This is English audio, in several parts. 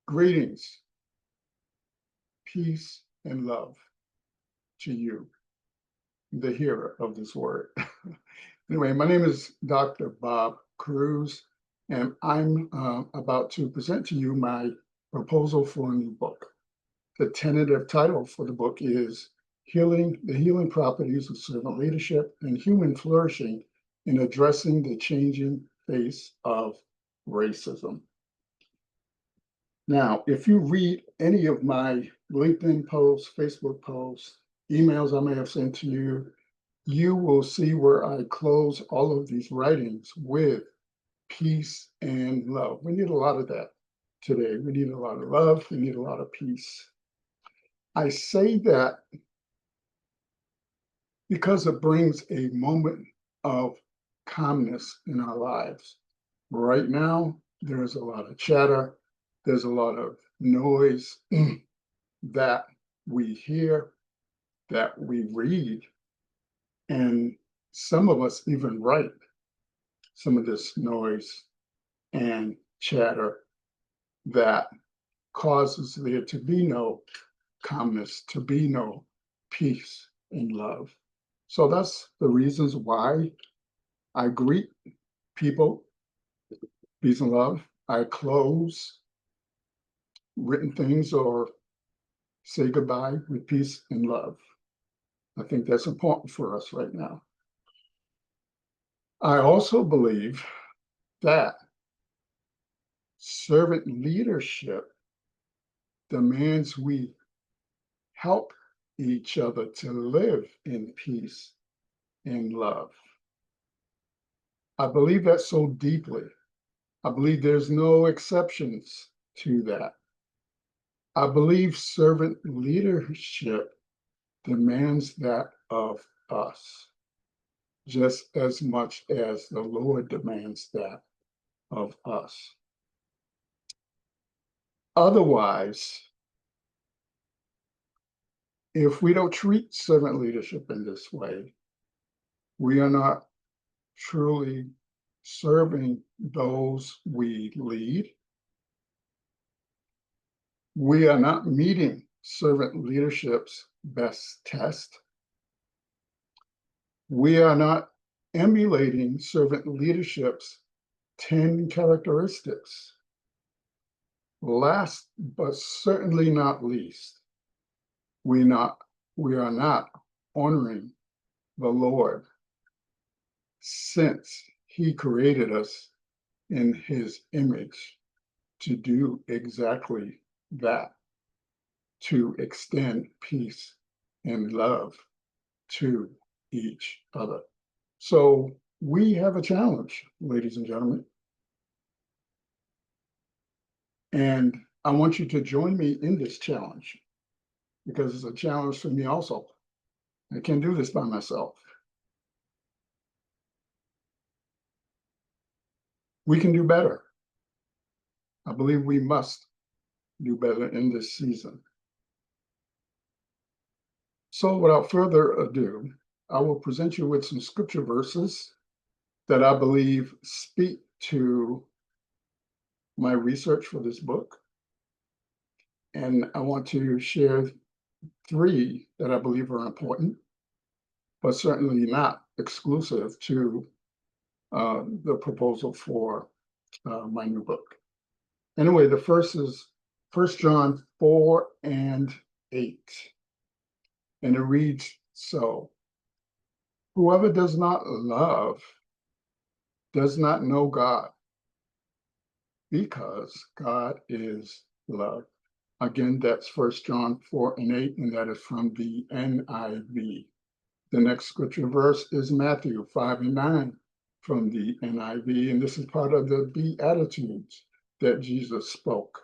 Greetings, peace, and love to you, the hearer of this word. Anyway, my name is Dr. Bob Cruz, and I'm about to present to you my proposal for a new book. The tentative title for the book is The Healing Properties of Servant Leadership and Human Flourishing in Addressing the Changing Face of Racism. Now, if you read any of my LinkedIn posts, Facebook posts, emails I may have sent to you, you will see where I close all of these writings with peace and love. We need a lot of that today. We need a lot of love. We need a lot of peace. I say that because it brings a moment of calmness in our lives. Right now, there's a lot of chatter. There's a lot of noise that we hear, that we read, and some of us even write some of this noise and chatter that causes there to be no calmness, to be no peace and love. So that's the reasons why I greet people, peace and love. I close written things or say goodbye with peace and love. I think that's important for us right now. I also believe that servant leadership demands we help each other to live in peace and love. I believe that so deeply. I believe there's no exceptions to that. I believe servant leadership demands that of us, just as much as the Lord demands that of us. Otherwise, if we don't treat servant leadership in this way, we are not truly serving those we lead. We are not meeting servant leadership's best test. We are not emulating servant leadership's 10 characteristics. Last, but certainly not least, we are not honoring the Lord, since he created us in his image to do exactly that, to extend peace and love to each other. So we have a challenge, ladies and gentlemen. And I want you to join me in this challenge, because it's a challenge for me also. I can't do this by myself. We can do better. I believe we must do better in this season. So without further ado, I will present you with some scripture verses that I believe speak to my research for this book. And I want to share 3 that I believe are important, but certainly not exclusive to the proposal for my new book. Anyway, the first is 1 John 4 and 8. And it reads so: whoever does not love does not know God, because God is love. Again, that's 1 John 4 and 8, and that is from the NIV. The next scripture verse is Matthew 5 and 9 from the NIV, and this is part of the Beatitudes that Jesus spoke.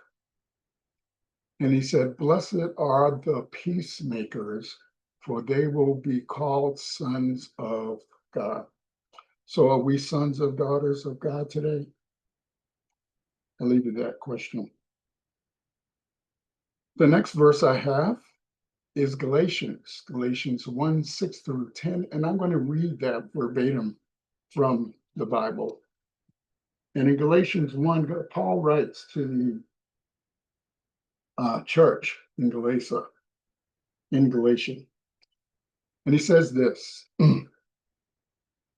And he said, "Blessed are the peacemakers, for they will be called sons of God." So are we sons or daughters of God today? I'll leave you that question. The next verse I have is Galatians 1, 6 through 10, and I'm going to read that verbatim from the Bible. And in Galatians 1, Paul writes to the church in Galatia, and he says this: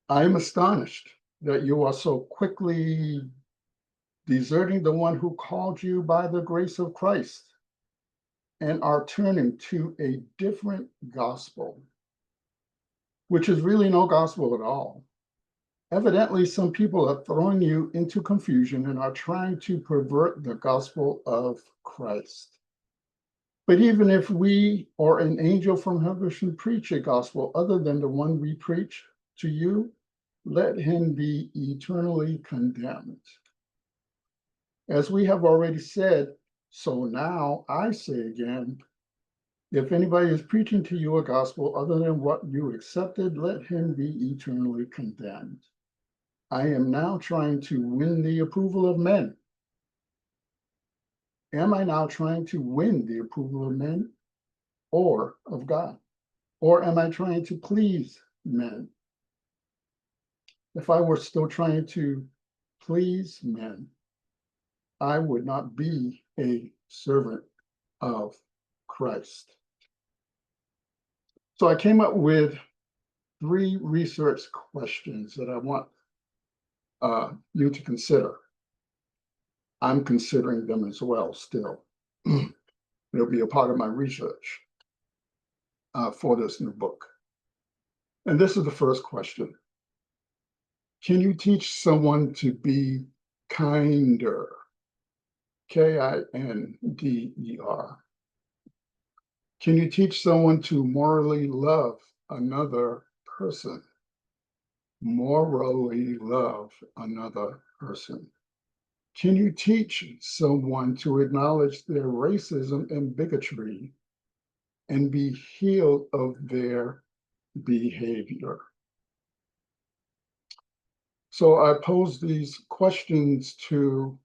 I am astonished that you are so quickly deserting the one who called you by the grace of Christ and are turning to a different gospel, which is really no gospel at all. Evidently, some people are throwing you into confusion and are trying to pervert the gospel of Christ. But even if we or an angel from heaven should preach a gospel other than the one we preach to you, let him be eternally condemned. As we have already said, so now I say again, if anybody is preaching to you a gospel other than what you accepted, let him be eternally condemned. I am now trying to win the approval of men. Am I now trying to win the approval of men or of God? Or am I trying to please men? If I were still trying to please men, I would not be a servant of Christ. So I came up with 3 research questions that I want you to consider. I'm considering them as well still. It'll be a part of my research for this new book. And this is the first question. Can you teach someone to be kinder? Kinder. Can you teach someone to morally love another person? Morally love another person. Can you teach someone to acknowledge their racism and bigotry and be healed of their behavior? So I pose these questions to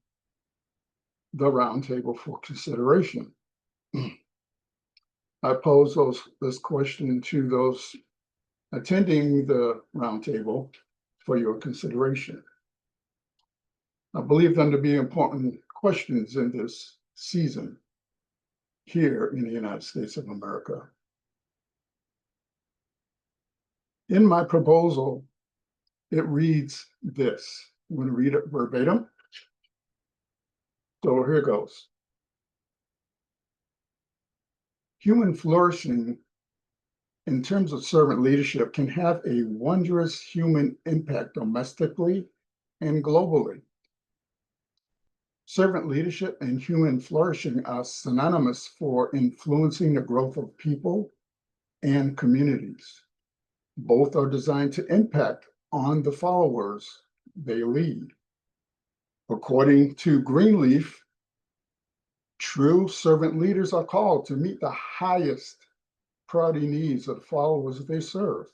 the roundtable for consideration. I pose this question to those attending the roundtable for your consideration. I believe them to be important questions in this season here in the United States of America. In my proposal, it reads this. I'm going to read it verbatim. So here goes. Human flourishing in terms of servant leadership can have a wondrous human impact domestically and globally. Servant leadership and human flourishing are synonymous for influencing the growth of people and communities. Both are designed to impact on the followers they lead. According to Greenleaf, true servant leaders are called to meet the highest priority needs of the followers they serve.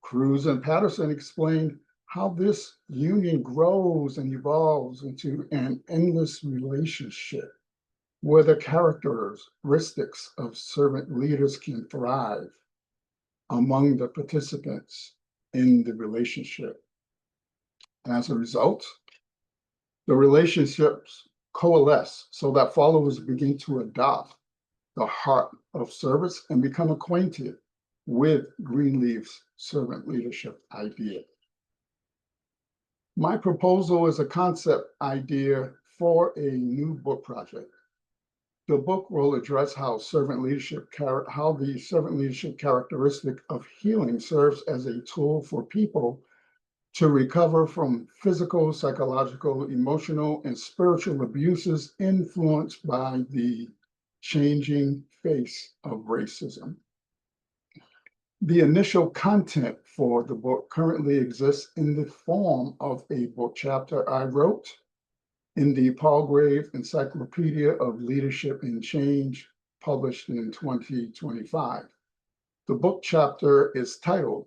Cruz and Patterson explained how this union grows and evolves into an endless relationship where the characteristics of servant leaders can thrive among the participants in the relationship. As a result, the relationships coalesce so that followers begin to adopt the heart of service and become acquainted with Greenleaf's servant leadership idea. My proposal is a concept idea for a new book project. The book will address how the servant leadership characteristic of healing serves as a tool for people to recover from physical, psychological, emotional, and spiritual abuses influenced by the changing face of racism. The initial content for the book currently exists in the form of a book chapter I wrote in the Palgrave Encyclopedia of Leadership and Change, published in 2025. The book chapter is titled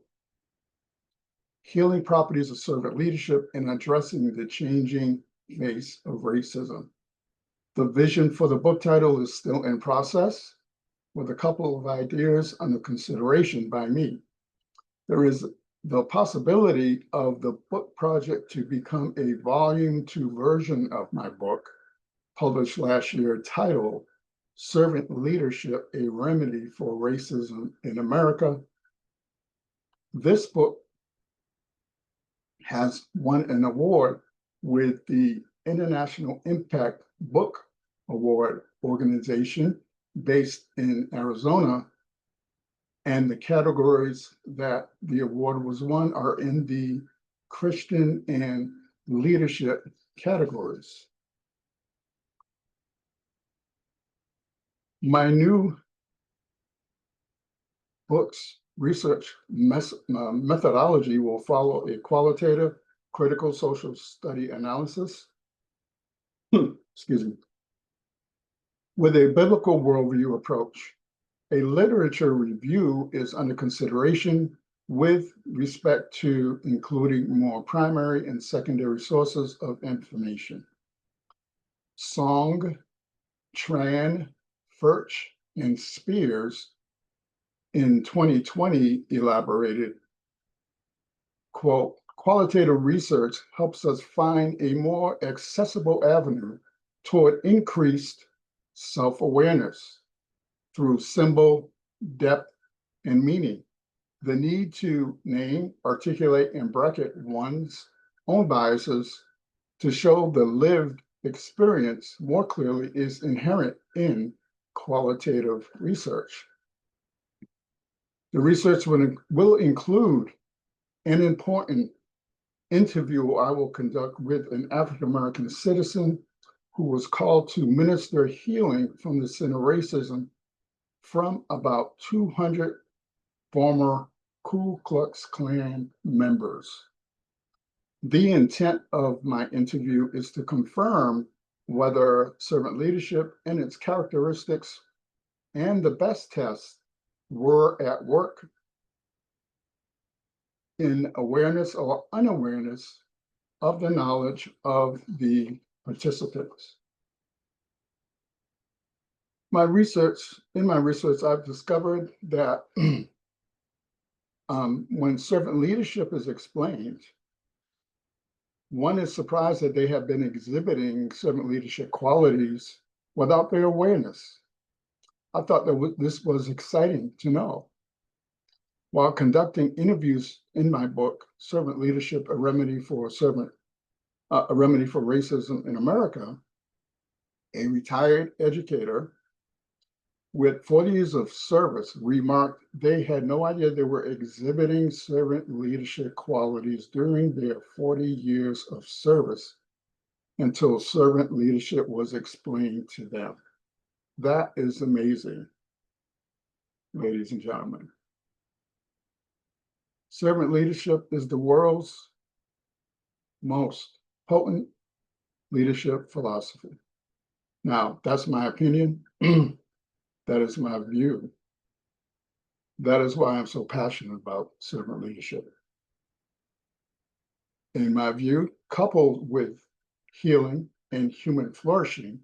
Healing Properties of Servant Leadership and Addressing the Changing Face of Racism. The vision for the book title is still in process, with a couple of ideas under consideration by me. There is the possibility of the book project to become a volume 2 version of my book, published last year, titled Servant Leadership, a Remedy for Racism in America. This book has won an award with the International Impact Book Award organization based in Arizona. And the categories that the award was won are in the Christian and leadership categories. My new book's research methodology will follow a qualitative, critical social study analysis, excuse me, with a biblical worldview approach. A literature review is under consideration with respect to including more primary and secondary sources of information. Song, Tran, Furch, and Spears in 2020 elaborated, quote, qualitative research helps us find a more accessible avenue toward increased self-awareness through symbol, depth, and meaning. The need to name, articulate, and bracket one's own biases to show the lived experience more clearly is inherent in qualitative research. The research will include an important interview I will conduct with an African-American citizen who was called to minister healing from the sin of racism from about 200 former Ku Klux Klan members. The intent of my interview is to confirm whether servant leadership and its characteristics and the best tests were at work in awareness or unawareness of the knowledge of the participants. In my research, I've discovered that when servant leadership is explained, one is surprised that they have been exhibiting servant leadership qualities without their awareness. I thought that this was exciting to know. While conducting interviews in my book, Servant Leadership, a Remedy for Racism in America, a retired educator with 40 years of service remarked they had no idea they were exhibiting servant leadership qualities during their 40 years of service until servant leadership was explained to them. That is amazing, ladies and gentlemen. Servant leadership is the world's most potent leadership philosophy. Now, that's my opinion. That is my view. That is why I'm so passionate about servant leadership. In my view, coupled with healing and human flourishing,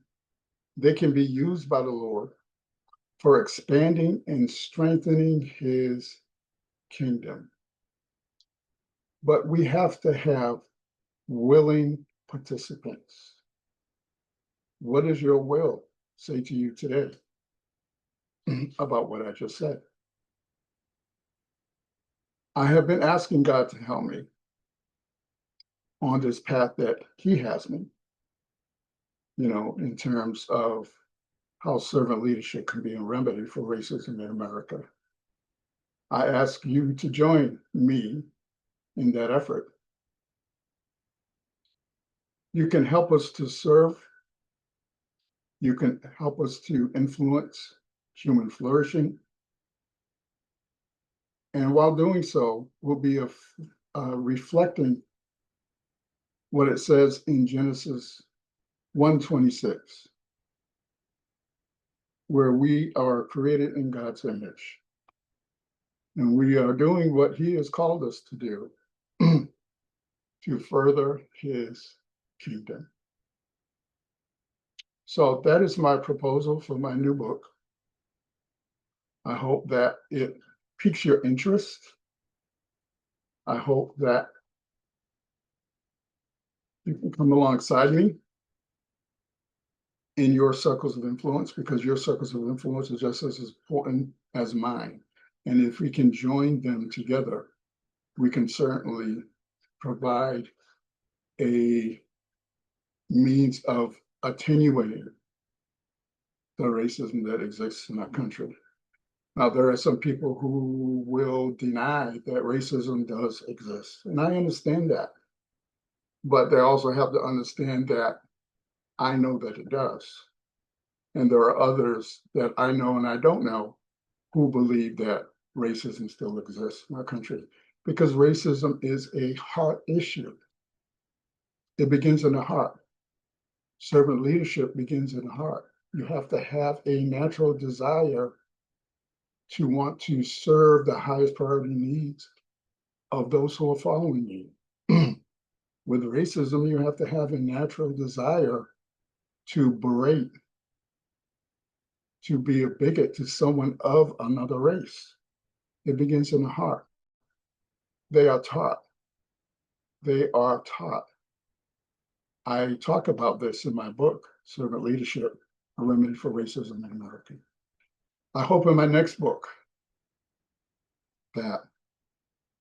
they can be used by the Lord for expanding and strengthening his kingdom. But we have to have willing participants. What does your will say to you today about what I just said? I have been asking God to help me on this path that he has me, in terms of how servant leadership can be a remedy for racism in America. I ask you to join me in that effort. You can help us to serve. You can help us to influence human flourishing. And while doing so, we'll be reflecting what it says in Genesis 1:26, where we are created in God's image. And we are doing what he has called us to do to further his kingdom. So that is my proposal for my new book. I hope that it piques your interest. I hope that you can come alongside me in your circles of influence, because your circles of influence is just as important as mine. And if we can join them together, we can certainly provide a means of attenuating the racism that exists in our country. Now, there are some people who will deny that racism does exist, and I understand that. But they also have to understand that I know that it does. And there are others that I know and I don't know who believe that racism still exists in our country, because racism is a heart issue. It begins in the heart. Servant leadership begins in the heart. You have to have a natural desire to want to serve the highest priority needs of those who are following you. With racism, you have to have a natural desire to berate, to be a bigot to someone of another race. It begins in the heart. They are taught. They are taught. I talk about this in my book, Servant Leadership, A Remedy for Racism in America. I hope in my next book that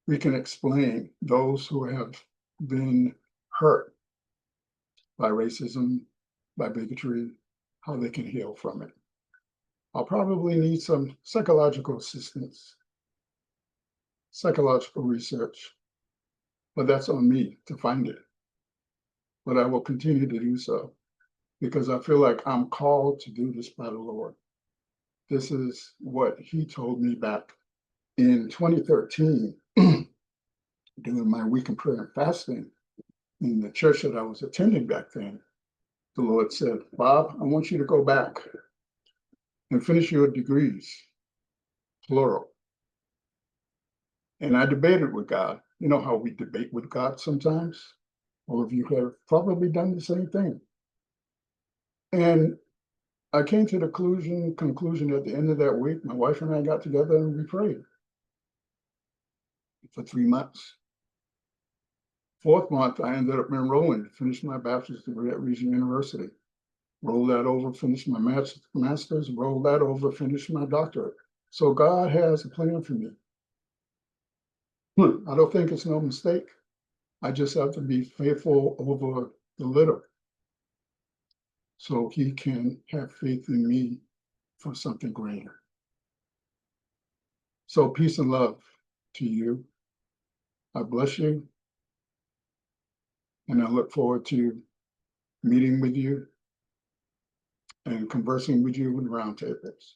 we can explain those who have been hurt by racism, by bigotry, how they can heal from it. I'll probably need some psychological assistance, psychological research, but that's on me to find it. But I will continue to do so because I feel like I'm called to do this by the Lord. This is what He told me back in 2013 during my week of prayer and fasting in the church that I was attending back then. The Lord said, Bob, I want you to go back and finish your degrees, plural. And I debated with God. You know how we debate with God sometimes? All of you have probably done the same thing. And I came to the conclusion at the end of that week. My wife and I got together and we prayed for 3 months. 4th month, I ended up enrolling to finish my bachelor's degree at Regent University. Roll that over, finish my master's, roll that over, finish my doctorate. So God has a plan for me. I don't think it's no mistake. I just have to be faithful over the little so He can have faith in me for something greater. So peace and love to you. I bless you. And I look forward to meeting with you and conversing with you in roundtables.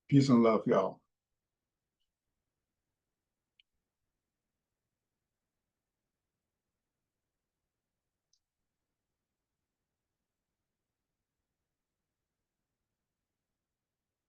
Peace and love, y'all.